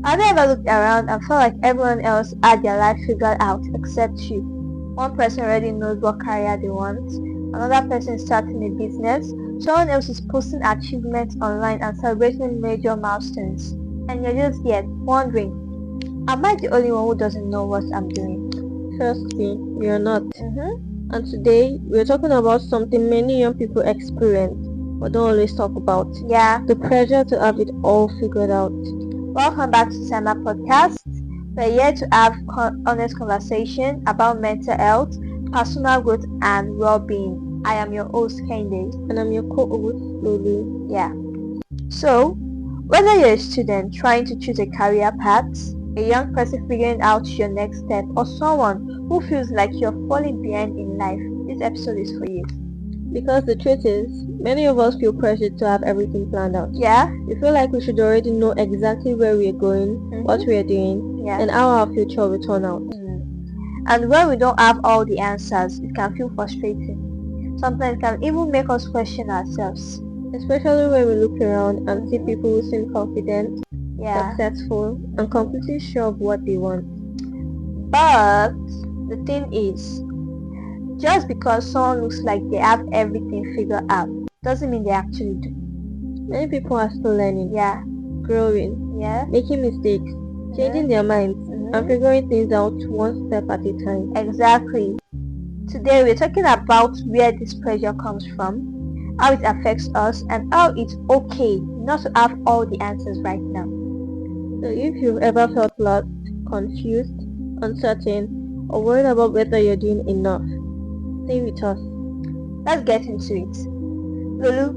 Have you ever looked around and felt like everyone else had their life figured out except you? One person already knows what career they want, another person is starting a business, someone else is posting achievements online and celebrating major milestones. And you're just yet wondering, am I the only one who doesn't know what I'm doing? Trust me, you're not. Mm-hmm. And today, we're talking about something many young people experience, but don't always talk about. Yeah. The pressure to have it all figured out. Welcome back to Sema Podcast. We're here to have honest conversation about mental health, personal growth, and well-being. I am your host, Kende. And I'm your co-host, Lulu. Yeah. So, whether you're a student trying to choose a career path, a young person figuring out your next step, or someone who feels like you're falling behind in life, this episode is for you. Because the truth is, many of us feel pressured to have everything planned out. Yeah? We feel like we should already know exactly where we're going, what we're doing, Yeah. and how our future will turn out. And when we don't have all the answers, it can feel frustrating. Sometimes it can even make us question ourselves. Especially when we look around and see people who seem confident, Yeah. successful, and completely sure of what they want. But the thing is, just because someone looks like they have everything figured out doesn't mean they actually do. Many people are still learning, Yeah. growing, Yeah. making mistakes, changing their minds, and figuring things out one step at a time. Exactly. Today we're talking about where this pressure comes from, how it affects us, and how it's okay not to have all the answers right now. So if you've ever felt lost, confused, uncertain, or worried about whether you're doing enough, stay with us. Let's get into it. Lulu,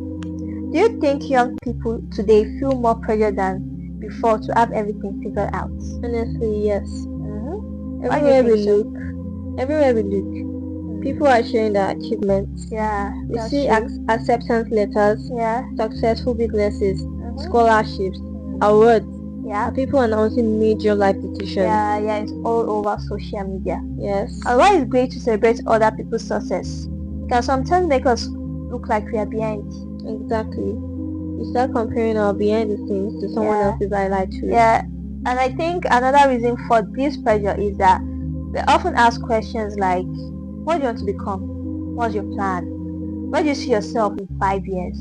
do you think young people today feel more pressure than before to have everything figured out? Honestly, yes. Why do you Everywhere we think so? look, people are sharing their achievements. Yeah. We that's see true. acceptance letters, Yeah. successful businesses, scholarships, awards, Yeah. and people announcing major life decisions. Yeah, it's all over social media. Yes. And while it's great to celebrate other people's success, it can sometimes make us look like we are behind. Exactly. We start comparing our behind the scenes to someone Yeah. else's highlight reel. Yeah, and I think another reason for this pressure is that we often ask questions like, what do you want to become? What's your plan? Where do you see yourself in 5 years?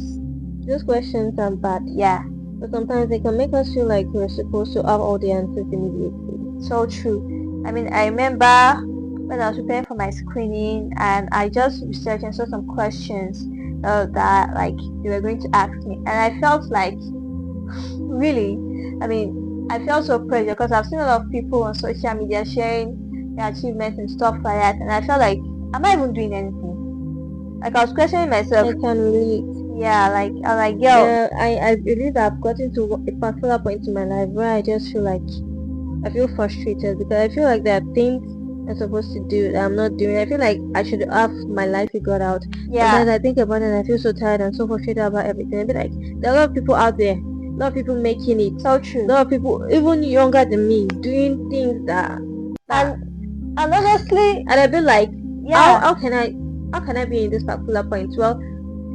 Those questions are bad, Yeah, but sometimes they can make us feel like we're supposed to have all the answers immediately. so true. I mean, I remember when I was preparing for my screening and I just researched and saw some questions that like they were going to ask me, and I felt like really, I mean, I felt so pressured because I've seen a lot of people on social media sharing their achievements and stuff like that, and I felt like, am I even doing anything? Like I was questioning myself. I can relate. Yeah, like I'm like, girl. Yeah, I believe that I've gotten to a particular point in my life where I just feel like I feel frustrated because I feel like there are things I'm supposed to do that I'm not doing. I feel like I should have my life figured out. Yeah. Sometimes I think about it and I feel so tired and so frustrated about everything. I be like, there are a lot of people out there, a lot of people making it. So true. A lot of people, even younger than me, doing things that and honestly, and I be like, yeah, how can I be in this particular point? Well,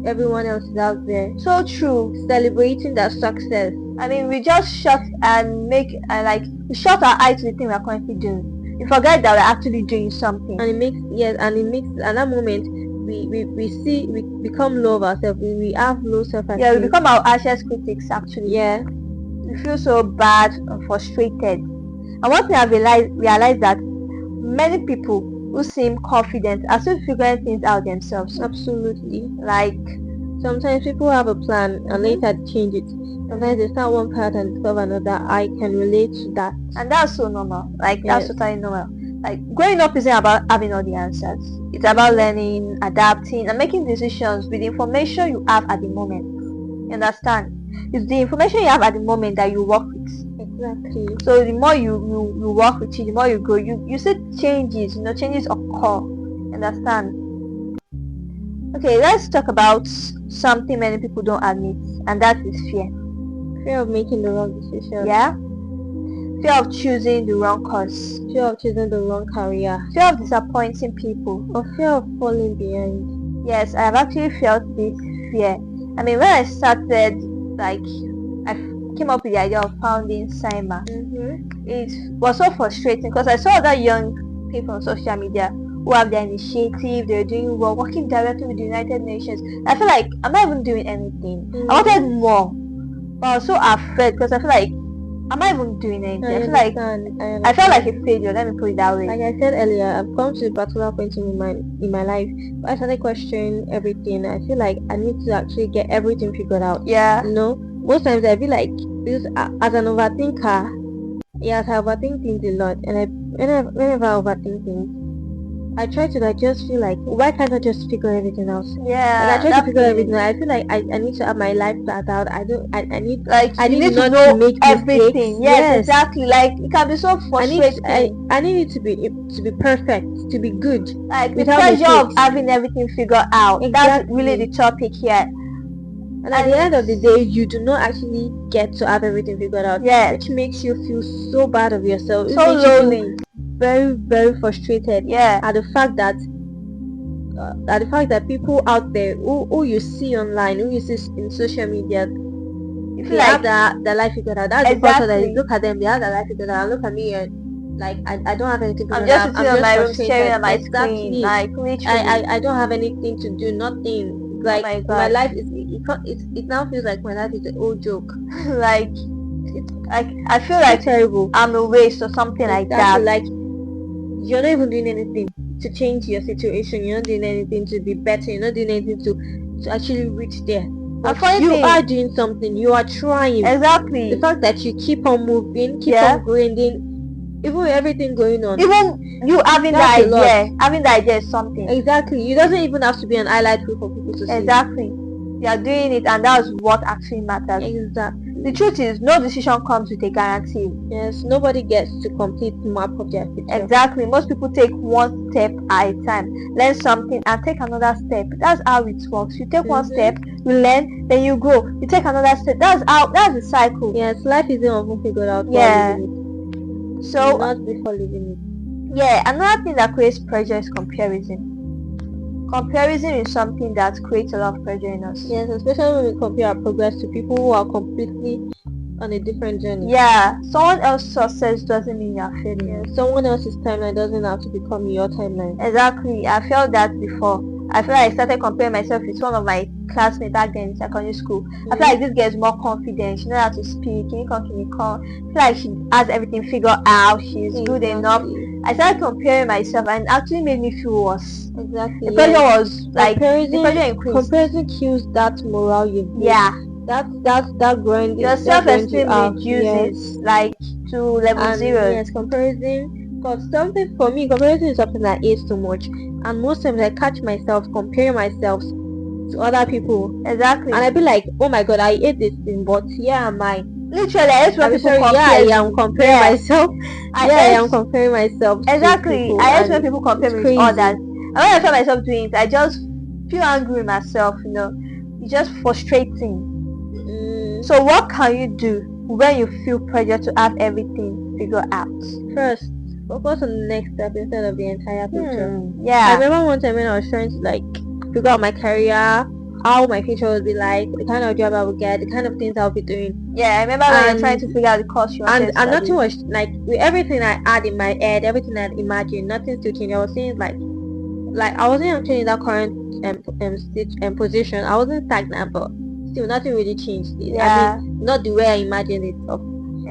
everyone else is out there so true, celebrating their success. I mean, we just shut and make and like we shut our eyes to the thing we're currently doing. We forget that we're actually doing something. And it makes at that moment we become low of ourselves. We have low self-esteem. Yeah, we become our harshest critics actually. Yeah. We feel so bad and frustrated. And one thing I realized that many people who seem confident are still figuring things out themselves. Absolutely. Like sometimes people have a plan and later they change it. Sometimes they start one part and discover another. I can relate to that. And that's so normal. Like Yes. that's totally normal. Like growing up isn't about having all the answers. It's about learning, adapting, and making decisions with the information you have at the moment. You understand? It's the information you have at the moment that you work with. Exactly. So the more you work with it, the more you grow. You see changes. Changes occur. You understand? Okay, let's talk about something many people don't admit, and that is fear. Fear of making the wrong decision. Yeah? Fear of choosing the wrong course. Fear of choosing the wrong career. Fear of disappointing people. Or fear of falling behind. Yes, I have actually felt this fear. I mean, when I started, like, I came up with the idea of founding Saima. Mm-hmm. It was so frustrating because I saw other young people on social media who have their initiative, they're doing well, working directly with the United Nations. I feel like I'm not even doing anything. Mm-hmm. I wanted more, but I was so afraid because I feel like I'm not even doing anything. I feel like I felt like a failure. Let me put it that way. Like I said earlier, I've come to a particular point in my life. I started questioning everything. I feel like I need to actually get everything figured out. Yeah. You know, most times I feel like because as an overthinker, yes, I overthink things a lot, and whenever I overthink things, I try to like just feel like, why can't I just figure everything out? Yeah. Like I try to figure everything out. I feel like I need to have my life planned out. I need like I you need need to not know to make everything. mistakes. Yes, exactly. Like it can be so I frustrating. need it to be perfect, to be good. Like the without pressure of mistakes. having everything figured out. That's really the topic here. And at the end of the day, you do not actually get to have everything figured out. Yes. Which makes you feel so bad of yourself. It So makes you lonely. feel very, very frustrated. Yeah. At the fact that people out there who you see online, who you see in social media, if you have their life figured out, that's the person that you look at them, they have their life figured out. Look at me, and like I don't have anything figured out. I'm just sitting on my room staring at my screen. screen. Like literally. I don't have anything to do, nothing. Like my life is it now feels like my life is an old joke. Like I feel like terrible. I'm a waste or something like that. Like you're not even doing anything to change your situation. You're not doing anything to be better. You're not doing anything to actually reach there. But you are doing something. You are trying. Exactly. The fact that you keep on moving, keep on grinding, even with everything going on. Even you having the idea is something. Exactly. It doesn't even have to be an highlight reel for people to see. Exactly. You are doing it, and that's what actually matters. Exactly. The truth is, no decision comes with a guarantee. Yes, nobody gets to complete the map of their future. Exactly. Most people take one step at a time, learn something, and take another step. That's how it works. You take one step, you learn, then you grow. You take another step. That's the cycle. Yes, life isn't often figured out. Yeah. So not before living it. Yeah, another thing that creates pressure is comparison. Comparison is something that creates a lot of pressure in us. Yes, especially when we compare our progress to people who are completely on a different journey. Yeah, someone else's success doesn't mean you're failing. Yeah, someone else's timeline doesn't have to become your timeline. Exactly, I felt that before. I feel like I started comparing myself with one of my classmates back then in secondary school. I feel like this girl is more confident. She knows how to speak. I feel like she has everything figured out. She's good enough. I started comparing myself, and it actually made me feel worse. Exactly. The pressure was like the pressure increased. Comparison kills that morale you build. Yeah. That grind. Your self-esteem reduces like to level 0. Yes, comparison. Because comparison is something that is too much, and most times I catch myself comparing myself to other people. Exactly. And I be like, oh my god, I hate this thing, but here am I. Literally, I hate when people compare. I am comparing myself. I am comparing myself. Exactly. I hate when people compare me with others. And when I find myself doing it, I just feel angry with myself. You know, it's just frustrating. So what can you do when you feel pressure to have everything figured out? First, focus on the next step instead of the entire picture. Yeah. I remember one time when I was trying to like figure out my career, how my future would be like, the kind of job I would get, the kind of things I'll be doing. Yeah, I remember when you were trying to figure out the course you wanted to study. Nothing was like, with everything I had in my head, everything I imagined, nothing still changed. I was saying like I wasn't actually in that current position. I wasn't stagnant, but still nothing really changed. Yeah. I mean, not the way I imagined it.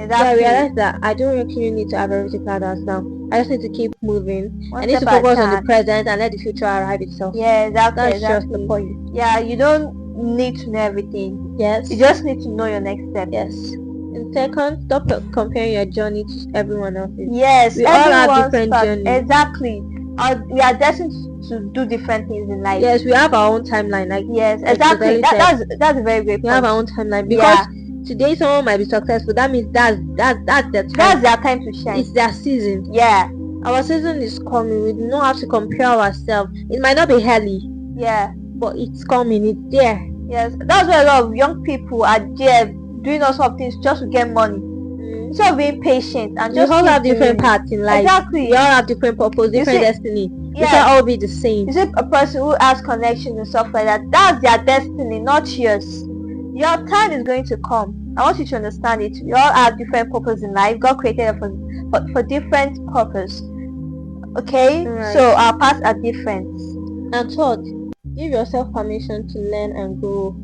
Exactly. So I realized that I don't actually need to have everything planned out now. I just need to keep moving. I need to focus on the present and let the future arrive itself. Yeah, exactly. That's just the point. Yeah, you don't need to know everything. Yes. You just need to know your next step. Yes. And second, stop comparing your journey to everyone else's. Yes. We all have different journeys. Exactly. We are destined to do different things in life. Yes, we have our own timeline. Yes, exactly. That's a very great point. We have our own timeline because today someone might be successful. That means that's their time. That's their time to shine. It's their season. Yeah. Our season is coming. We don't have to compare ourselves. It might not be early. Yeah. But it's coming. It's there. Yes. That's why a lot of young people are there doing all sorts of things just to get money. Instead of being patient and just. We all have different paths in life. Exactly. We all have different purpose, different destiny. Yeah. We can't all be the same. You see a person who has connections and stuff like that, that's their destiny, not yours. Your time is going to come. I want you to understand it. We all have different purpose in life. God created us for different purpose. Okay? Right. So our paths are different. And third, give yourself permission to learn and grow.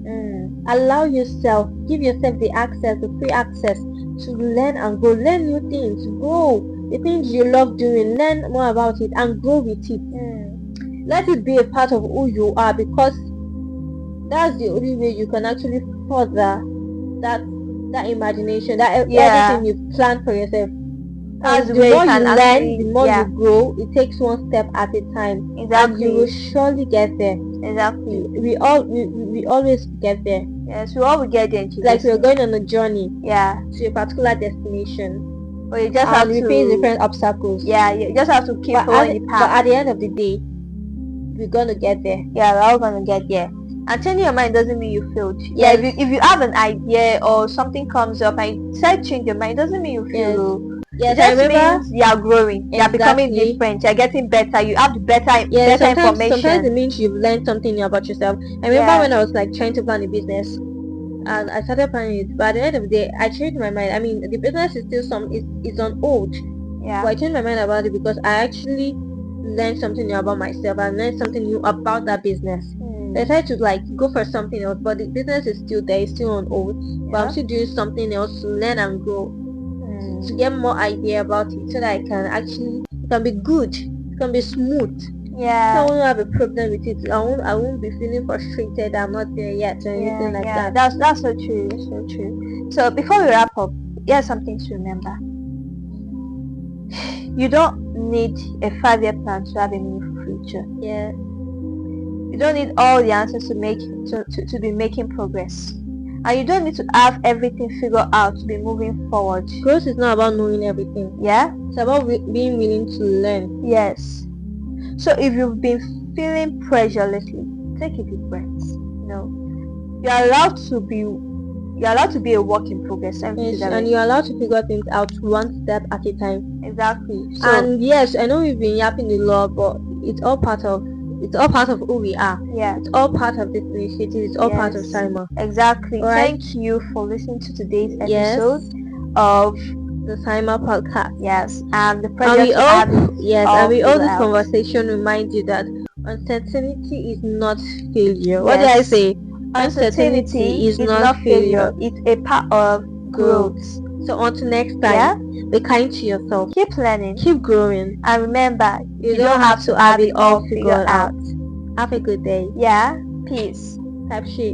Allow yourself, give yourself the access, the free access to learn and grow. Learn new things, grow. The things you love doing, learn more about it and grow with it. Let it be a part of who you are, because that's the only way you can actually further that imagination, that everything you plan for yourself. That's And the the way more you you can learn, actually, the more yeah, you grow. It takes one step at a time, and exactly. you will surely get there. Exactly. We always get there. Yes, we all will get there in Jesus' Like we're name. going on a journey Yeah. to a particular destination, But you just have and we to face different obstacles. Yeah, you just have to keep But following the but path. at the end of the day, we're gonna get there. Yeah, we're all gonna get there. And changing your mind doesn't mean you failed. Yeah, Yes. if you have an idea or something comes up and you decide to change your mind, doesn't mean you Yes. fail. Yes, It I just remember. means you are growing, you are becoming Exactly. different, you are getting better, you have the better Yeah, sometimes information. it means you've learned something new about yourself. I remember Yeah. when I was like trying to plan a business, and I started planning it, but at the end of the day, I changed my mind. I mean, the business is still it's on hold, Yeah. but I changed my mind about it because I actually learned something new about myself. I learned something new about that business. So I decided to like go for something else, but the business is still there, it's still on hold. But I'm Yeah. still doing something else to learn and grow, to get more idea about it, so that I can actually, it can be good, it can be smooth. I Yeah. won't have a problem with it. I won't be feeling frustrated. I'm not there yet or anything like that. That's so true. That's so true. So before we wrap up, here's something to remember. You don't need a 5-year plan to have a meaningful future. Yeah. You don't need all the answers to be making progress. And you don't need to have everything figured out to be moving forward. Growth is not about knowing everything. Yeah? It's about being willing to learn. Yes. So if you've been feeling pressure lately, take a deep breath. You're allowed to be a work in progress. Yes, and you're allowed to figure things out one step at a time. Exactly. So, and yes, I know we've been yapping a lot, but it's all part of who we are. Yeah. It's all part of this initiative. It's all part of Saima. Exactly. Right. Thank you for listening to today's episode of the Saima podcast. Yes. And the pressure to have it. Yes, and we all this out. conversation reminds you that uncertainty is not failure. What did I say? Uncertainty is not failure. It's a part of growth. So until next time, be kind to yourself. Keep learning. Keep growing. And remember, you don't have to have it all figured out. Have a good day. Yeah. Peace. Type shit.